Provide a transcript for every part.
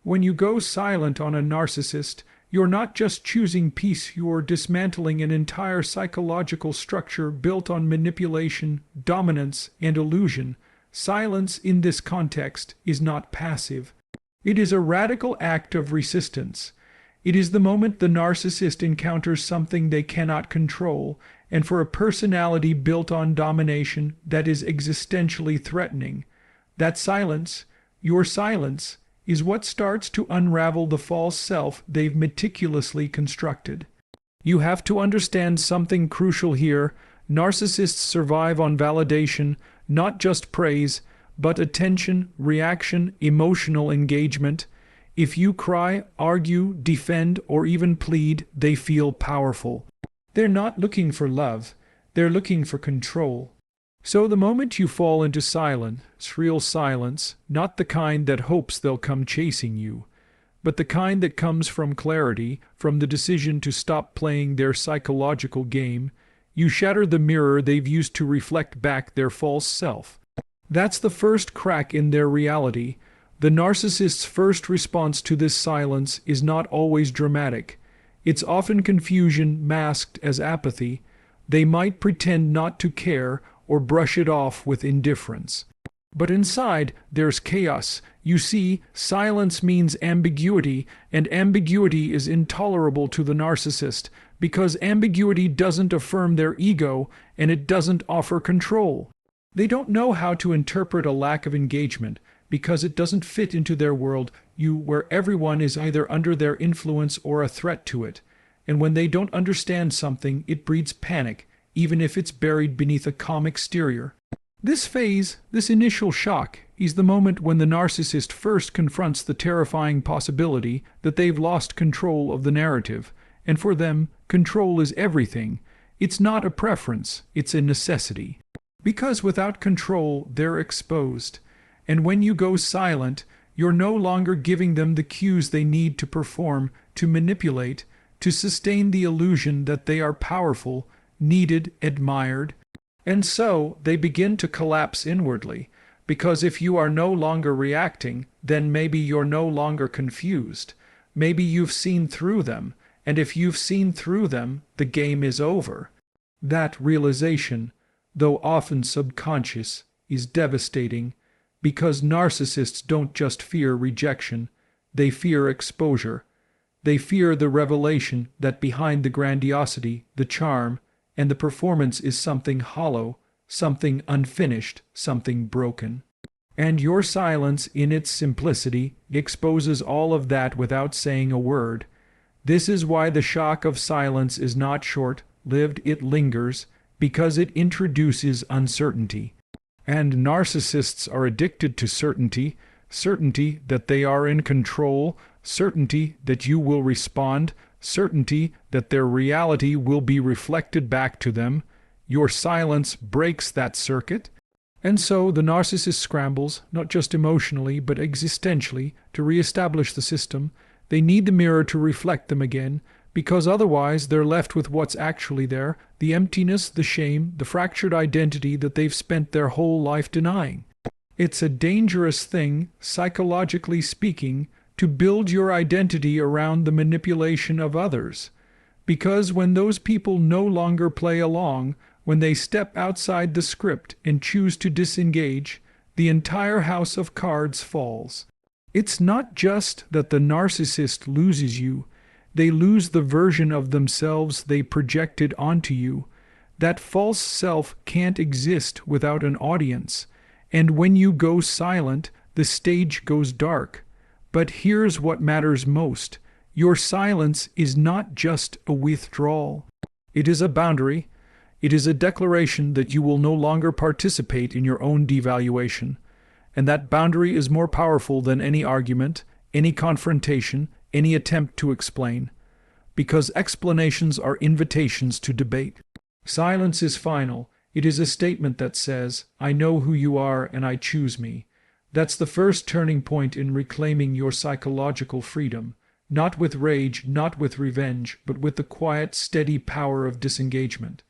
When you go silent on a narcissist, you're not just choosing peace, you're dismantling an entire psychological structure built on manipulation, dominance, and illusion. Silence in this context is not passive. It is a radical act of resistance. It is the moment the narcissist encounters something they cannot control, and for a personality built on domination, that is existentially threatening. That silence, your silence, is what starts to unravel the false self they've meticulously constructed. You have to understand something crucial here. Narcissists survive on validation, not just praise, but attention, reaction, emotional engagement. If you cry, argue, defend, or even plead, they feel powerful. They're not looking for love, they're looking for control. So the moment you fall into silence, real silence, not the kind that hopes they'll come chasing you, but the kind that comes from clarity, from the decision to stop playing their psychological game, you shatter the mirror they've used to reflect back their false self. That's the first crack in their reality. The narcissist's first response to this silence is not always dramatic. It's often confusion masked as apathy. They might pretend not to care or brush it off with indifference. But inside, there's chaos. You see, silence means ambiguity, and ambiguity is intolerable to the narcissist, because ambiguity doesn't affirm their ego, and it doesn't offer control. They don't know how to interpret a lack of engagement, because it doesn't fit into their world, where everyone is either under their influence or a threat to it. And when they don't understand something, it breeds panic, even if it's buried beneath a calm exterior. This phase, this initial shock, is the moment when the narcissist first confronts the terrifying possibility that they've lost control of the narrative, and for them, control is everything. It's not a preference, it's a necessity. Because without control, they're exposed. And when you go silent, you're no longer giving them the cues they need to perform, to manipulate, to sustain the illusion that they are powerful, needed, admired. And so they begin to collapse inwardly, because if you are no longer reacting, then maybe you're no longer confused. Maybe you've seen through them, and if you've seen through them, the game is over. That realization, though often subconscious, is devastating, because narcissists don't just fear rejection, they fear exposure. They fear the revelation that behind the grandiosity, the charm, and the performance is something hollow, something unfinished, something broken. And your silence, in its simplicity, exposes all of that without saying a word. This is why the shock of silence is not short-lived, it lingers, because it introduces uncertainty. And narcissists are addicted to certainty, certainty that they are in control, certainty that you will respond, certainty that their reality will be reflected back to them. Your silence breaks that circuit. And so the narcissist scrambles, not just emotionally, but existentially, to reestablish the system. They need the mirror to reflect them again, because otherwise they're left with what's actually there, the emptiness, the shame, the fractured identity that they've spent their whole life denying. It's a dangerous thing, psychologically speaking, to build your identity around the manipulation of others. Because when those people no longer play along, when they step outside the script and choose to disengage, the entire house of cards falls. It's not just that the narcissist loses you, they lose the version of themselves they projected onto you. That false self can't exist without an audience, and when you go silent, the stage goes dark. But here's what matters most. Your silence is not just a withdrawal. It is a boundary. It is a declaration that you will no longer participate in your own devaluation. And that boundary is more powerful than any argument, any confrontation, any attempt to explain. Because explanations are invitations to debate. Silence is final. It is a statement that says, I know who you are and I choose me. That's the first turning point in reclaiming your psychological freedom. Not with rage, not with revenge, but with the quiet, steady power of disengagement.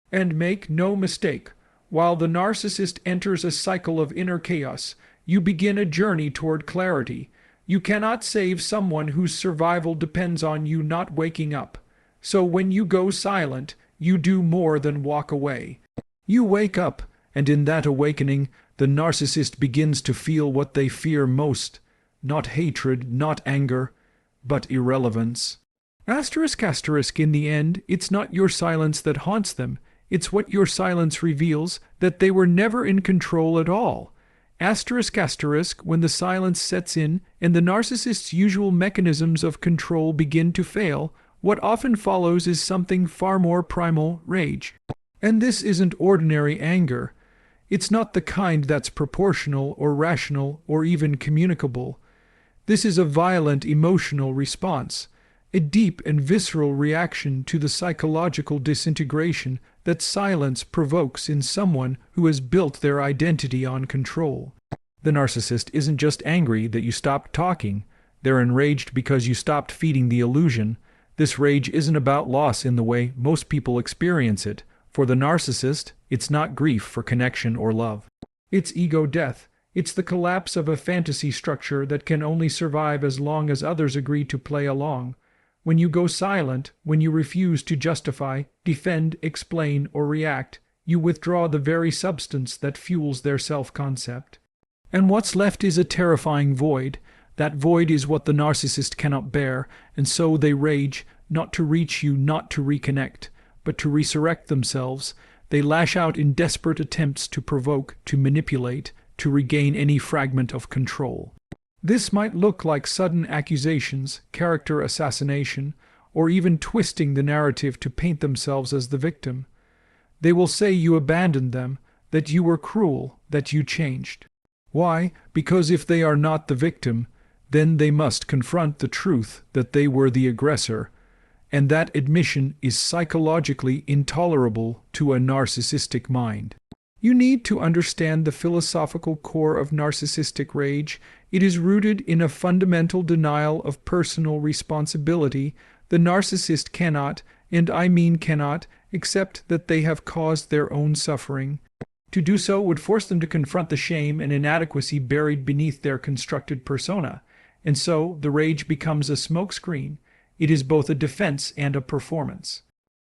And make no mistake, while the narcissist enters a cycle of inner chaos, you begin a journey toward clarity. You cannot save someone whose survival depends on you not waking up. So when you go silent, you do more than walk away. You wake up, and in that awakening, the narcissist begins to feel what they fear most. Not hatred, not anger, but irrelevance. Asterisk asterisk, in the end, it's not your silence that haunts them. It's what your silence reveals, that they were never in control at all. Asterisk asterisk, when the silence sets in and the narcissist's usual mechanisms of control begin to fail, what often follows is something far more primal: rage. And this isn't ordinary anger. It's not the kind that's proportional or rational or even communicable. This is a violent emotional response, a deep and visceral reaction to the psychological disintegration that silence provokes in someone who has built their identity on control. The narcissist isn't just angry that you stopped talking. They're enraged because you stopped feeding the illusion. This rage isn't about loss in the way most people experience it. For the narcissist, it's not grief for connection or love. It's ego death. It's the collapse of a fantasy structure that can only survive as long as others agree to play along. When you go silent, when you refuse to justify, defend, explain, or react, you withdraw the very substance that fuels their self-concept. And what's left is a terrifying void. That void is what the narcissist cannot bear, and so they rage, not to reach you, not to reconnect, but to resurrect themselves. They lash out in desperate attempts to provoke, to manipulate, to regain any fragment of control. This might look like sudden accusations, character assassination, or even twisting the narrative to paint themselves as the victim. They will say you abandoned them, that you were cruel, that you changed. Why? Because if they are not the victim, then they must confront the truth that they were the aggressor, and that admission is psychologically intolerable to a narcissistic mind. You need to understand the philosophical core of narcissistic rage. It is rooted in a fundamental denial of personal responsibility. The narcissist cannot, and I mean cannot, accept that they have caused their own suffering. To do so would force them to confront the shame and inadequacy buried beneath their constructed persona, and so the rage becomes a smokescreen. It is both a defense and a performance.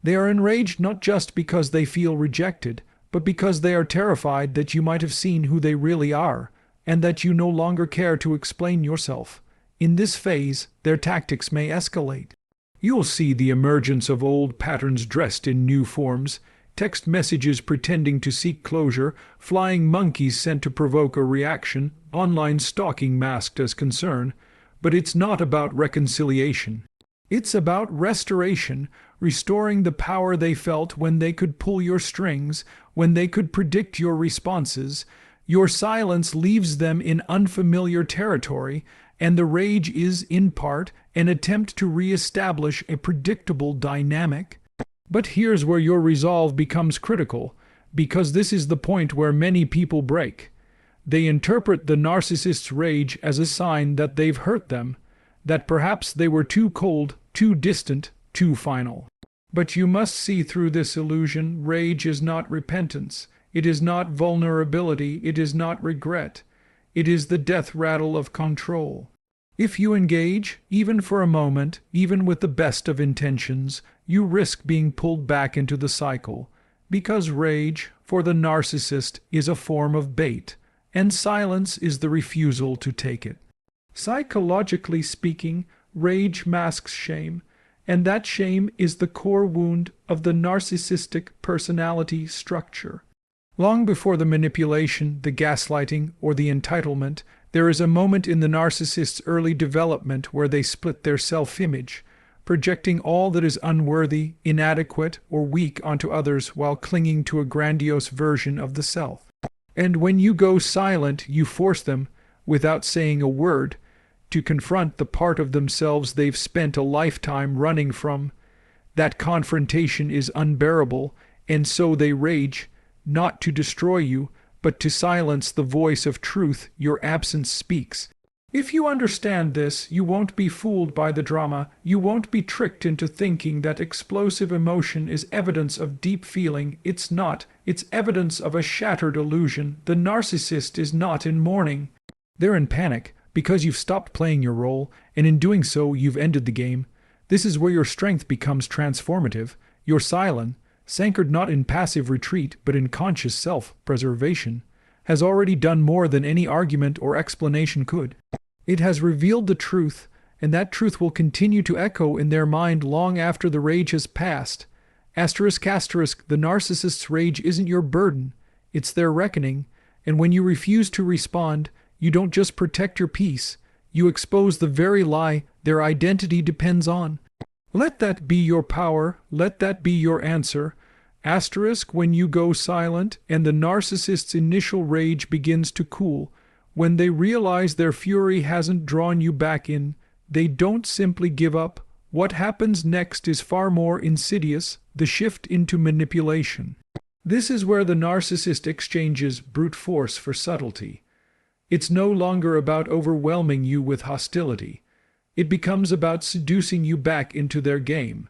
They are enraged not just because they feel rejected, but because they are terrified that you might have seen who they really are, and that you no longer care to explain yourself. In this phase, their tactics may escalate. You'll see the emergence of old patterns dressed in new forms, text messages pretending to seek closure, flying monkeys sent to provoke a reaction, online stalking masked as concern. But it's not about reconciliation. It's about restoration, restoring the power they felt when they could pull your strings, when they could predict your responses. Your silence leaves them in unfamiliar territory, and the rage is, in part, an attempt to re-establish a predictable dynamic. But here's where your resolve becomes critical, because this is the point where many people break. They interpret the narcissist's rage as a sign that they've hurt them, that perhaps they were too cold, too distant, too final. But you must see through this illusion. Rage is not repentance. It is not vulnerability. It is not regret. It is the death rattle of control. If you engage, even for a moment, even with the best of intentions, you risk being pulled back into the cycle, because rage, for the narcissist, is a form of bait, and silence is the refusal to take it. Psychologically speaking, rage masks shame, and that shame is the core wound of the narcissistic personality structure. Long before the manipulation, the gaslighting, or the entitlement, there is a moment in the narcissist's early development where they split their self-image, projecting all that is unworthy, inadequate, or weak onto others while clinging to a grandiose version of the self. And when you go silent, you force them, without saying a word, to confront the part of themselves they've spent a lifetime running from. That confrontation is unbearable, and so they rage, not to destroy you, but to silence the voice of truth your absence speaks. If you understand this, you won't be fooled by the drama. You won't be tricked into thinking that explosive emotion is evidence of deep feeling. It's not. It's evidence of a shattered illusion. The narcissist is not in mourning. They're in panic, because you've stopped playing your role, and in doing so, you've ended the game. This is where your strength becomes transformative. Your silence, anchored not in passive retreat but in conscious self-preservation, has already done more than any argument or explanation could. It has revealed the truth, and that truth will continue to echo in their mind long after the rage has passed. Asterisk asterisk, the narcissist's rage isn't your burden, it's their reckoning, and when you refuse to respond, you don't just protect your peace, you expose the very lie their identity depends on. Let that be your power, let that be your answer. Asterisk, when you go silent and the narcissist's initial rage begins to cool, when they realize their fury hasn't drawn you back in, they don't simply give up. What happens next is far more insidious, the shift into manipulation. This is where the narcissist exchanges brute force for subtlety. It's no longer about overwhelming you with hostility. It becomes about seducing you back into their game.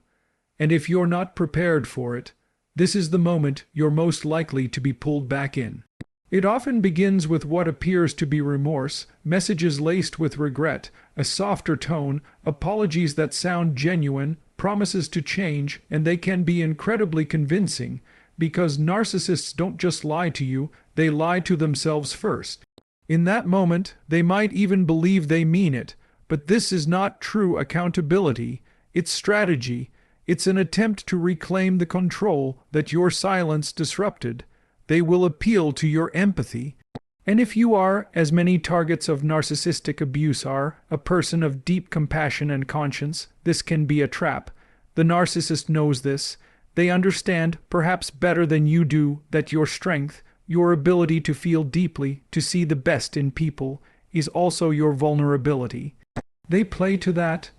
And if you're not prepared for it, this is the moment you're most likely to be pulled back in. It often begins with what appears to be remorse, messages laced with regret, a softer tone, apologies that sound genuine, promises to change, and they can be incredibly convincing, because narcissists don't just lie to you, they lie to themselves first. In that moment, they might even believe they mean it, but this is not true accountability, it's strategy, it's an attempt to reclaim the control that your silence disrupted. They will appeal to your empathy. And if you are, as many targets of narcissistic abuse are, a person of deep compassion and conscience, this can be a trap. The narcissist knows this. They understand, perhaps better than you do, that your strength, your ability to feel deeply, to see the best in people, is also your vulnerability. They play to that.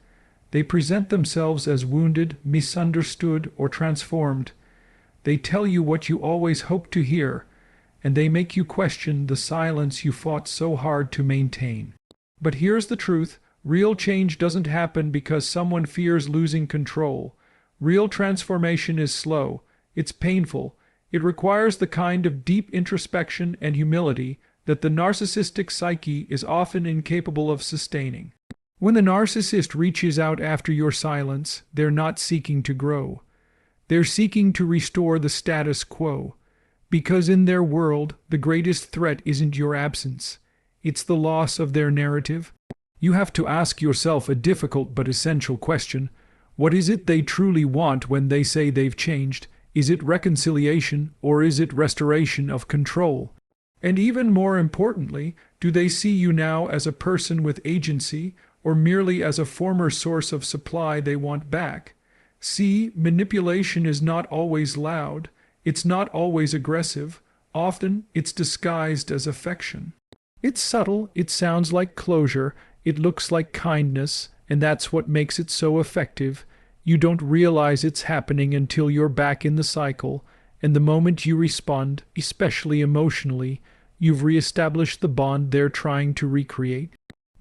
They present themselves as wounded, misunderstood, or transformed. They tell you what you always hoped to hear, and they make you question the silence you fought so hard to maintain. But here's the truth. Real change doesn't happen because someone fears losing control. Real transformation is slow. It's painful. It requires the kind of deep introspection and humility that the narcissistic psyche is often incapable of sustaining. When the narcissist reaches out after your silence, they're not seeking to grow. They're seeking to restore the status quo. Because in their world, the greatest threat isn't your absence. It's the loss of their narrative. You have to ask yourself a difficult but essential question. What is it they truly want when they say they've changed? Is it reconciliation, or is it restoration of control? And even more importantly, do they see you now as a person with agency, or merely as a former source of supply they want back? See, manipulation is not always loud. It's not always aggressive. Often, it's disguised as affection. It's subtle, it sounds like closure, it looks like kindness, and that's what makes it so effective. You don't realize it's happening until you're back in the cycle, and the moment you respond, especially emotionally, you've reestablished the bond they're trying to recreate.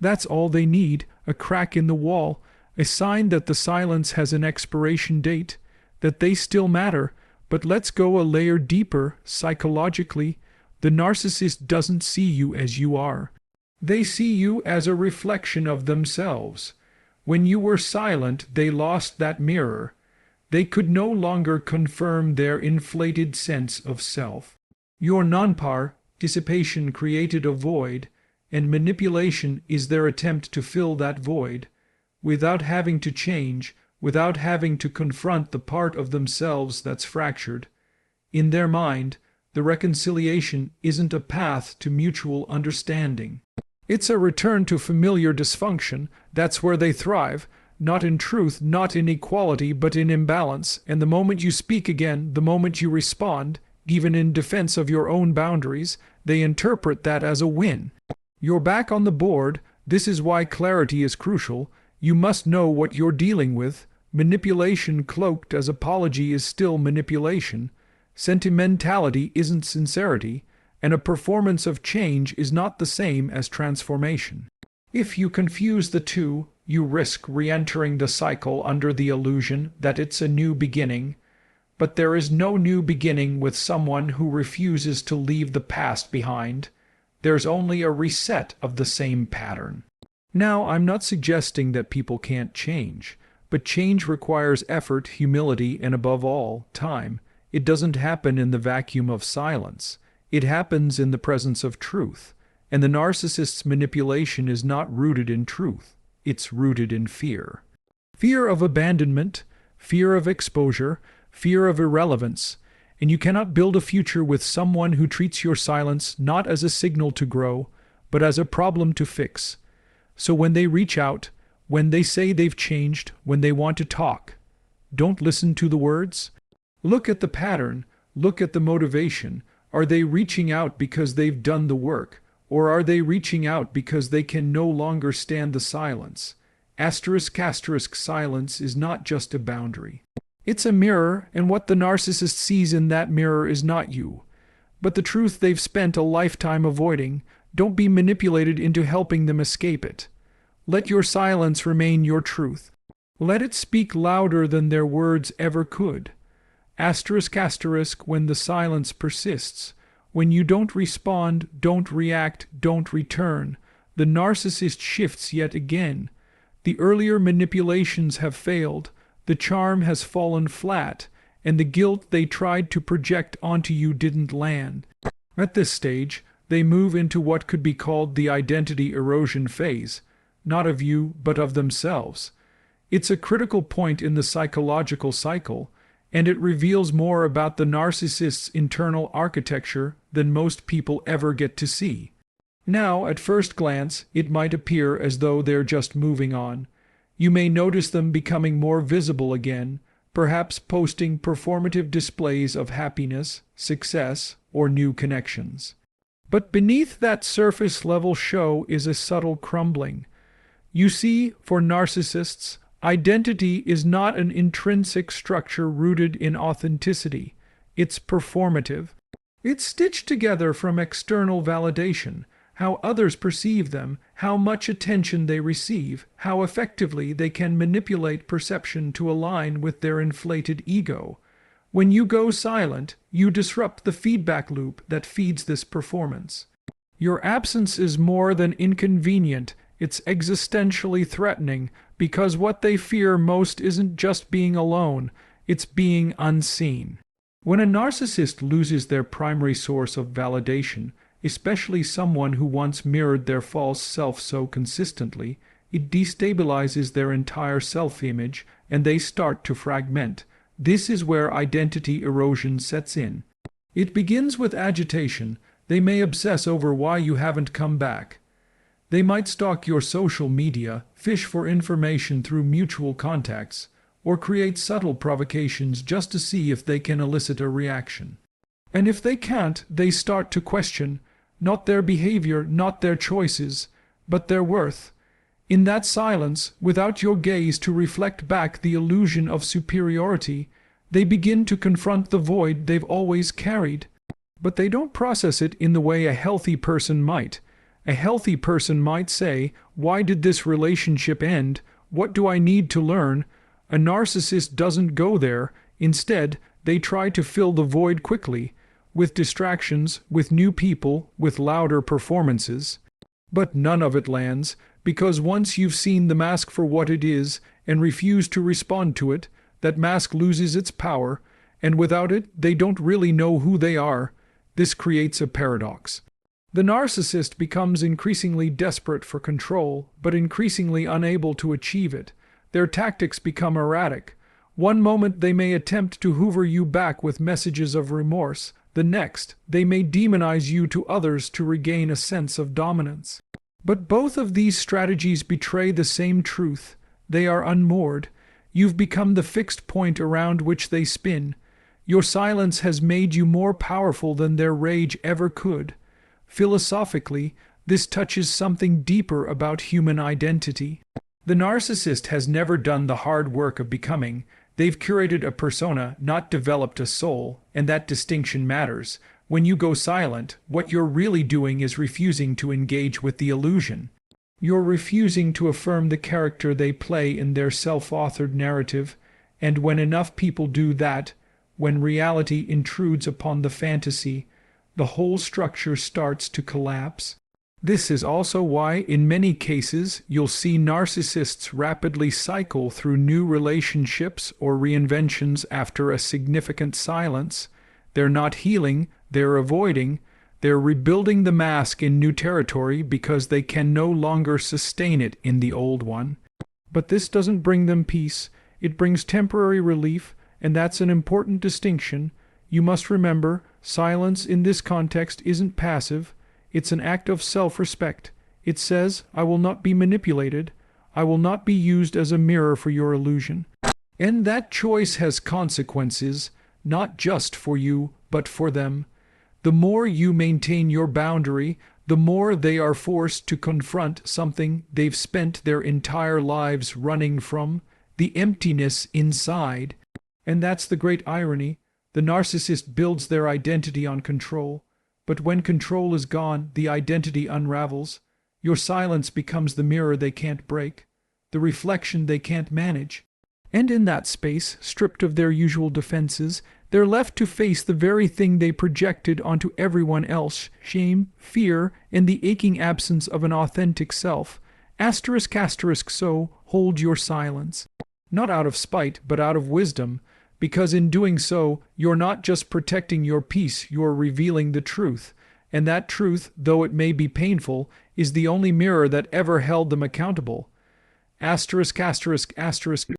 That's all they need, a crack in the wall, a sign that the silence has an expiration date, that they still matter. But let's go a layer deeper, psychologically. The narcissist doesn't see you as you are. They see you as a reflection of themselves. When you were silent, they lost that mirror. They could no longer confirm their inflated sense of self. Your non-participation created a void, and manipulation is their attempt to fill that void. Without having to change, without having to confront the part of themselves that's fractured. In their mind, the reconciliation isn't a path to mutual understanding. It's a return to familiar dysfunction. That's where they thrive, not in truth, not in equality, but in imbalance. And the moment you speak again, the moment you respond, even in defense of your own boundaries, they interpret that as a win. You're back on the board. This is why clarity is crucial. You must know what you're dealing with. Manipulation cloaked as apology is still manipulation. Sentimentality isn't sincerity, and a performance of change is not the same as transformation. If you confuse the two, you risk re-entering the cycle under the illusion that it's a new beginning. But there is no new beginning with someone who refuses to leave the past behind. There's only a reset of the same pattern. Now, I'm not suggesting that people can't change, but change requires effort, humility, and above all, time. It doesn't happen in the vacuum of silence. It happens in the presence of truth. And the narcissist's manipulation is not rooted in truth. It's rooted in fear. Fear of abandonment, fear of exposure, fear of irrelevance. And you cannot build a future with someone who treats your silence not as a signal to grow, but as a problem to fix. So when they reach out, when they say they've changed, when they want to talk, don't listen to the words. Look at the pattern, look at the motivation. Are they reaching out because they've done the work, or are they reaching out because they can no longer stand the silence? Asterisk silence is not just a boundary. It's a mirror, and what the narcissist sees in that mirror is not you, but the truth they've spent a lifetime avoiding. Don't be manipulated into helping them escape it. Let your silence remain your truth. Let it speak louder than their words ever could. Asterisk when the silence persists. When you don't respond, don't react, don't return, the narcissist shifts yet again. The earlier manipulations have failed, the charm has fallen flat, and the guilt they tried to project onto you didn't land. At this stage, they move into what could be called the identity erosion phase, not of you, but of themselves. It's a critical point in the psychological cycle, and it reveals more about the narcissist's internal architecture than most people ever get to see. Now, at first glance, it might appear as though they're just moving on. You may notice them becoming more visible again, perhaps posting performative displays of happiness, success, or new connections. But beneath that surface-level show is a subtle crumbling. You see, for narcissists, identity is not an intrinsic structure rooted in authenticity. It's performative. It's stitched together from external validation, how others perceive them, how much attention they receive, how effectively they can manipulate perception to align with their inflated ego. When you go silent, you disrupt the feedback loop that feeds this performance. Your absence is more than inconvenient, it's existentially threatening, because what they fear most isn't just being alone, it's being unseen. When a narcissist loses their primary source of validation, especially someone who once mirrored their false self so consistently, it destabilizes their entire self-image and they start to fragment. This is where identity erosion sets in. It begins with agitation. They may obsess over why you haven't come back. They might stalk your social media, fish for information through mutual contacts, or create subtle provocations just to see if they can elicit a reaction. And if they can't, they start to question, not their behavior, not their choices, but their worth. In that silence, without your gaze to reflect back the illusion of superiority, they begin to confront the void they've always carried. But they don't process it in the way a healthy person might. A healthy person might say, "Why did this relationship end? What do I need to learn?" A narcissist doesn't go there. Instead, they try to fill the void quickly, with distractions, with new people, with louder performances. But none of it lands, because once you've seen the mask for what it is and refuse to respond to it, that mask loses its power, and without it, they don't really know who they are. This creates a paradox. The narcissist becomes increasingly desperate for control, but increasingly unable to achieve it. Their tactics become erratic. One moment they may attempt to hoover you back with messages of remorse. The next, they may demonize you to others to regain a sense of dominance. But both of these strategies betray the same truth. They are unmoored. You've become the fixed point around which they spin. Your silence has made you more powerful than their rage ever could. Philosophically, this touches something deeper about human identity. The narcissist has never done the hard work of becoming. They've curated a persona, not developed a soul, and that distinction matters. When you go silent, what you're really doing is refusing to engage with the illusion. You're refusing to affirm the character they play in their self-authored narrative, and when enough people do that, when reality intrudes upon the fantasy, the whole structure starts to collapse. This is also why, in many cases, you'll see narcissists rapidly cycle through new relationships or reinventions after a significant silence. They're not healing, they're avoiding, they're rebuilding the mask in new territory because they can no longer sustain it in the old one. But this doesn't bring them peace, it brings temporary relief, and that's an important distinction. You must remember, silence in this context isn't passive. It's an act of self-respect. It says, I will not be manipulated. I will not be used as a mirror for your illusion. And that choice has consequences, not just for you, but for them. The more you maintain your boundary, the more they are forced to confront something they've spent their entire lives running from, the emptiness inside. And that's the great irony. The narcissist builds their identity on control. But when control is gone, the identity unravels. Your silence becomes the mirror they can't break, the reflection they can't manage. And in that space, stripped of their usual defenses, they're left to face the very thing they projected onto everyone else: shame, fear, and the aching absence of an authentic self. So, hold your silence. Not out of spite, but out of wisdom. Because in doing so, you're not just protecting your peace, you're revealing the truth. And that truth, though it may be painful, is the only mirror that ever held them accountable.